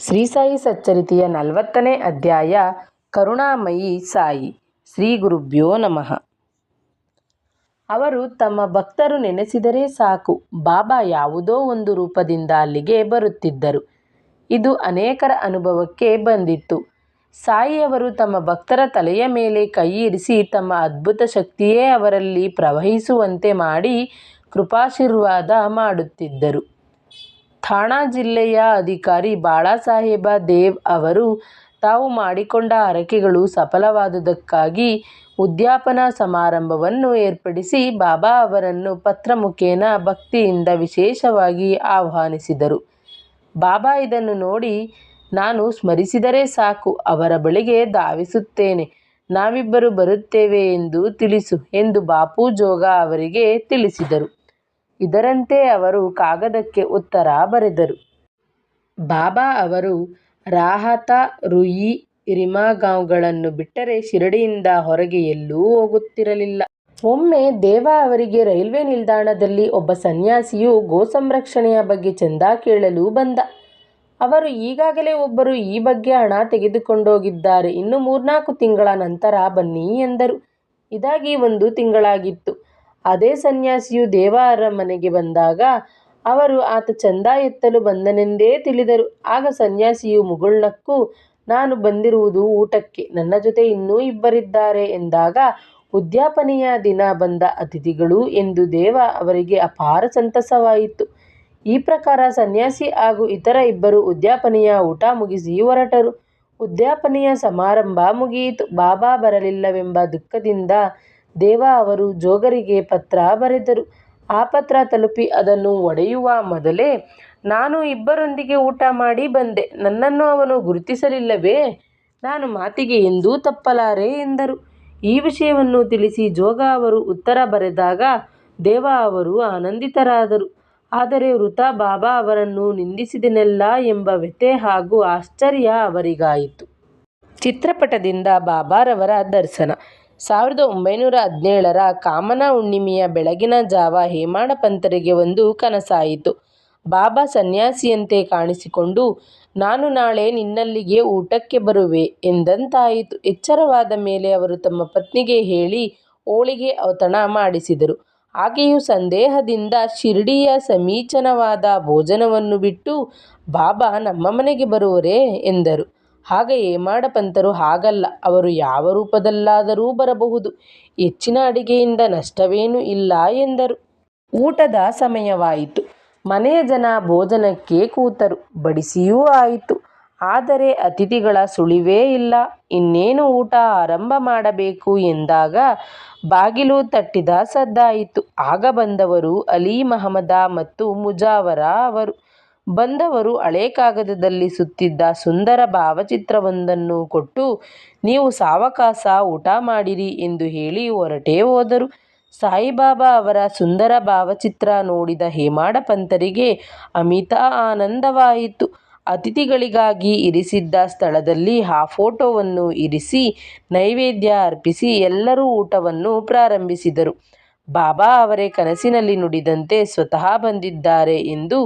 ಶ್ರೀ ಸಾಯಿ ಸಚ್ಚರಿತೆಯ 40ನೇ ಅಧ್ಯಾಯ ಕರುಣಾಮಯಿ ಸಾಯಿ. ಶ್ರೀ ಗುರುಭ್ಯೋ ನಮಃ. ಅವರು ತಮ್ಮ ಭಕ್ತರು ನೆನೆಸಿದರೆ ಸಾಕು, ಬಾಬಾ ಯಾವುದೋ ಒಂದು ರೂಪದಿಂದ ಅಲ್ಲಿಗೆ ಬರುತ್ತಿದ್ದರು. ಇದು ಅನೇಕರ ಅನುಭವಕ್ಕೆ ಬಂದಿತ್ತು. ಸಾಯಿಯವರು ತಮ್ಮ ಭಕ್ತರ ತಲೆಯ ಮೇಲೆ ಕೈ ಇರಿಸಿ ತಮ್ಮ ಅದ್ಭುತ ಶಕ್ತಿಯೇ ಅವರಲ್ಲಿ ಪ್ರವಹಿಸುವಂತೆ ಮಾಡಿ ಕೃಪಾಶೀರ್ವಾದ ಮಾಡುತ್ತಿದ್ದರು. ಥಾಣಾ ಜಿಲ್ಲೆಯ ಅಧಿಕಾರಿ ಬಾಳಾಸಾಹೇಬ ದೇವ್ ಅವರು ತಾವು ಮಾಡಿಕೊಂಡ ಹರಕೆಗಳು ಸಫಲವಾದುದಕ್ಕಾಗಿ ಉದ್ಯಾಪನಾ ಸಮಾರಂಭವನ್ನು ಏರ್ಪಡಿಸಿ ಬಾಬಾ ಅವರನ್ನು ಪತ್ರ ಮುಖೇನ ಭಕ್ತಿಯಿಂದ ವಿಶೇಷವಾಗಿ ಆಹ್ವಾನಿಸಿದರು. ಬಾಬಾ ಇದನ್ನು ನೋಡಿ, ನಾನು ಸ್ಮರಿಸಿದರೆ ಸಾಕು, ಅವರ ಬಳಿಗೆ ಧಾವಿಸುತ್ತೇನೆ, ನಾವಿಬ್ಬರು ಬರುತ್ತೇವೆ ಎಂದು ತಿಳಿಸು ಎಂದು ಬಾಪು ಜೋಗ ಅವರಿಗೆ ತಿಳಿಸಿದರು. ಇದರಂತೆ ಅವರು ಕಾಗದಕ್ಕೆ ಉತ್ತರ ಬರೆದರು. ಬಾಬಾ ಅವರು ರಾಹತಾ, ರುಯಿ, ರಿಮಾಗಾಂವ್ಗಳನ್ನು ಬಿಟ್ಟರೆ ಶಿರಡಿಯಿಂದ ಹೊರಗೆ ಎಲ್ಲೂ ಹೋಗುತ್ತಿರಲಿಲ್ಲ. ಒಮ್ಮೆ ದೇವ ಅವರಿಗೆ ರೈಲ್ವೆ ನಿಲ್ದಾಣದಲ್ಲಿ ಒಬ್ಬ ಸನ್ಯಾಸಿಯು ಗೋಸಂರಕ್ಷಣೆಯ ಬಗ್ಗೆ ಚಂದಾ ಕೇಳಲು ಬಂದ. ಅವರು ಈಗಾಗಲೇ ಒಬ್ಬರು ಈ ಬಗ್ಗೆ ಹಣ ತೆಗೆದುಕೊಂಡೋಗಿದ್ದಾರೆ, ಇನ್ನು 3-4 ತಿಂಗಳ ನಂತರ ಬನ್ನಿ ಎಂದರು. ಇದಾಗಿ 1 ತಿಂಗಳಾಗಿತ್ತು. ಅದೇ ಸನ್ಯಾಸಿಯು ದೇವರ ಮನೆಗೆ ಬಂದಾಗ ಅವರು ಆತ ಚಂದಾ ಎತ್ತಲು ಬಂದನೆಂದೇ ತಿಳಿದರು. ಆಗ ಸನ್ಯಾಸಿಯು ಮುಗುಳ್ನಕ್ಕು, ನಾನು ಬಂದಿರುವುದು ಊಟಕ್ಕೆ, ನನ್ನ ಜೊತೆ ಇನ್ನೂ 2 ಎಂದಾಗ, ಉದ್ಯಾಪನೆಯ ದಿನ ಬಂದ ಅತಿಥಿಗಳು ಎಂದು ದೇವ ಅವರಿಗೆ ಅಪಾರ ಸಂತಸವಾಯಿತು. ಈ ಪ್ರಕಾರ ಸನ್ಯಾಸಿ ಹಾಗೂ ಇತರ 2 ಉದ್ಯಾಪನೆಯ ಊಟ ಮುಗಿಸಿ ಹೊರಟರು. ಉದ್ಯಾಪನೆಯ ಸಮಾರಂಭ ಮುಗಿಯಿತು. ಬಾಬಾ ಬರಲಿಲ್ಲವೆಂಬ ದುಃಖದಿಂದ ದೇವ ಅವರು ಜೋಗರಿಗೆ ಪತ್ರ ಬರೆದರು. ಆ ಪತ್ರ ತಲುಪಿ ಅದನ್ನು ಒಡೆಯುವ ಮೊದಲೇ, ನಾನು 2ರೊಂದಿಗೆ ಊಟ ಮಾಡಿ ಬಂದೆ, ನನ್ನನ್ನು ಅವನು ಗುರುತಿಸಲಿಲ್ಲವೇ, ನಾನು ಮಾತಿಗೆ ಎಂದೂ ತಪ್ಪಲಾರೆ ಎಂದರು. ಈ ವಿಷಯವನ್ನು ತಿಳಿಸಿ ಜೋಗ ಅವರು ಉತ್ತರ ಬರೆದಾಗ ದೇವ ಅವರು ಆನಂದಿತರಾದರು. ಆದರೆ ವೃಥಾ ಬಾಬಾ ಅವರನ್ನು ನಿಂದಿಸಿದೆನಲ್ಲ ಎಂಬ ವ್ಯಥೆ ಹಾಗೂ ಆಶ್ಚರ್ಯ ಅವರಿಗಾಯಿತು. ಚಿತ್ರಪಟದಿಂದ ಬಾಬಾರವರ ದರ್ಶನ. 1917ರ ಕಾಮನ ಹುಣ್ಣಿಮೆಯ ಬೆಳಗಿನ ಜಾವ ಹೇಮಾಡ ಪಂತರಿಗೆ ಒಂದು ಕನಸಾಯಿತು. ಬಾಬಾ ಸನ್ಯಾಸಿಯಂತೆ ಕಾಣಿಸಿಕೊಂಡು, ನಾನು ನಾಳೆ ನಿನ್ನಲ್ಲಿಗೆ ಊಟಕ್ಕೆ ಬರುವೆ ಎಂದಂತಾಯಿತು. ಎಚ್ಚರವಾದ ಮೇಲೆ ಅವರು ತಮ್ಮ ಪತ್ನಿಗೆ ಹೇಳಿ ಹೋಳಿಗೆ ಔತಣ ಮಾಡಿಸಿದರು. ಆಕೆಯು ಸಂದೇಹದಿಂದ, ಶಿರ್ಡಿಯ ಸಮೀಚೀನವಾದ ಭೋಜನವನ್ನು ಬಿಟ್ಟು ಬಾಬಾ ನಮ್ಮ ಮನೆಗೆ ಬರುವರೇ ಎಂದರು. ಆಗ ಹೇಮಾಡ ಪಂತರು, ಹಾಗಲ್ಲ, ಅವರು ಯಾವ ರೂಪದಲ್ಲಾದರೂ ಬರಬಹುದು, ಹೆಚ್ಚಿನ ಅಡಿಗೆಯಿಂದ ನಷ್ಟವೇನೂ ಇಲ್ಲ ಎಂದರು. ಊಟದ ಸಮಯವಾಯಿತು. ಮನೆಯ ಜನ ಭೋಜನಕ್ಕೆ ಕೂತರು. ಬಡಿಸಿಯೂ ಆಯಿತು. ಆದರೆ ಅತಿಥಿಗಳ ಸುಳಿವೇ ಇಲ್ಲ. ಇನ್ನೇನು ಊಟ ಆರಂಭ ಮಾಡಬೇಕು ಎಂದಾಗ ಬಾಗಿಲು ತಟ್ಟಿದ ಸದ್ದಾಯಿತು. ಆಗ ಬಂದವರು ಅಲಿ ಮಹಮದ ಮತ್ತು ಮುಜಾವರ ಅವರು. ಬಂದವರು ಹಳೆ ಕಾಗದದಲ್ಲಿ ಸುತ್ತಿದ್ದ ಸುಂದರ ಭಾವಚಿತ್ರವೊಂದನ್ನು ಕೊಟ್ಟು, ನೀವು ಸಾವಕಾಶ ಊಟ ಮಾಡಿರಿ ಎಂದು ಹೇಳಿ ಹೊರಟೇ ಹೋದರು. ಸಾಯಿಬಾಬಾ ಅವರ ಸುಂದರ ಭಾವಚಿತ್ರ ನೋಡಿದ ಹೇಮಾಡ ಪಂತರಿಗೆ ಅಮಿತ ಆನಂದವಾಯಿತು. ಅತಿಥಿಗಳಿಗಾಗಿ ಇರಿಸಿದ್ದ ಸ್ಥಳದಲ್ಲಿ ಆ ಫೋಟೋವನ್ನು ಇರಿಸಿ ನೈವೇದ್ಯ ಅರ್ಪಿಸಿ ಎಲ್ಲರೂ ಊಟವನ್ನು ಪ್ರಾರಂಭಿಸಿದರು. ಬಾಬಾ ಅವರೇ ಕನಸಿನಲ್ಲಿ ನುಡಿದಂತೆ ಸ್ವತಃ ಬಂದಿದ್ದಾರೆ ಎಂದು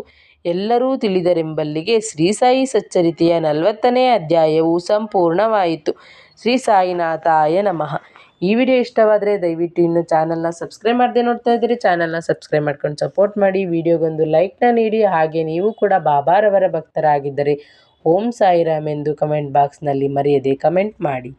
ಎಲ್ಲರೂ ತಿಳಿದರೆಂಬಲ್ಲಿಗೆ ಶ್ರೀ ಸಾಯಿ ಸಚ್ಚರಿತೆಯ 40ನೇ ಅಧ್ಯಾಯವು ಸಂಪೂರ್ಣವಾಯಿತು. ಶ್ರೀ ಸಾಯಿನಾಥಾಯ ನಮಃ. ಈ ವಿಡಿಯೋ ಇಷ್ಟವಾದರೆ ದಯವಿಟ್ಟು ಇನ್ನು ಚಾನಲ್ನ ಸಬ್ಸ್ಕ್ರೈಬ್ ಮಾಡದೆ ನೋಡ್ತಾ ಇದ್ದರೆ ಚಾನಲ್ನ ಸಬ್ಸ್ಕ್ರೈಬ್ ಮಾಡ್ಕೊಂಡು ಸಪೋರ್ಟ್ ಮಾಡಿ. ವಿಡಿಯೋಗೊಂದು ಲೈಕ್ನ ನೀಡಿ. ಹಾಗೆ ನೀವು ಕೂಡ ಬಾಬಾರವರ ಭಕ್ತರಾಗಿದ್ದರೆ ಓಂ ಸಾಯಿರಾಮ್ ಎಂದು ಕಮೆಂಟ್ ಬಾಕ್ಸ್ನಲ್ಲಿ ಮರೆಯದೆ ಕಮೆಂಟ್ ಮಾಡಿ.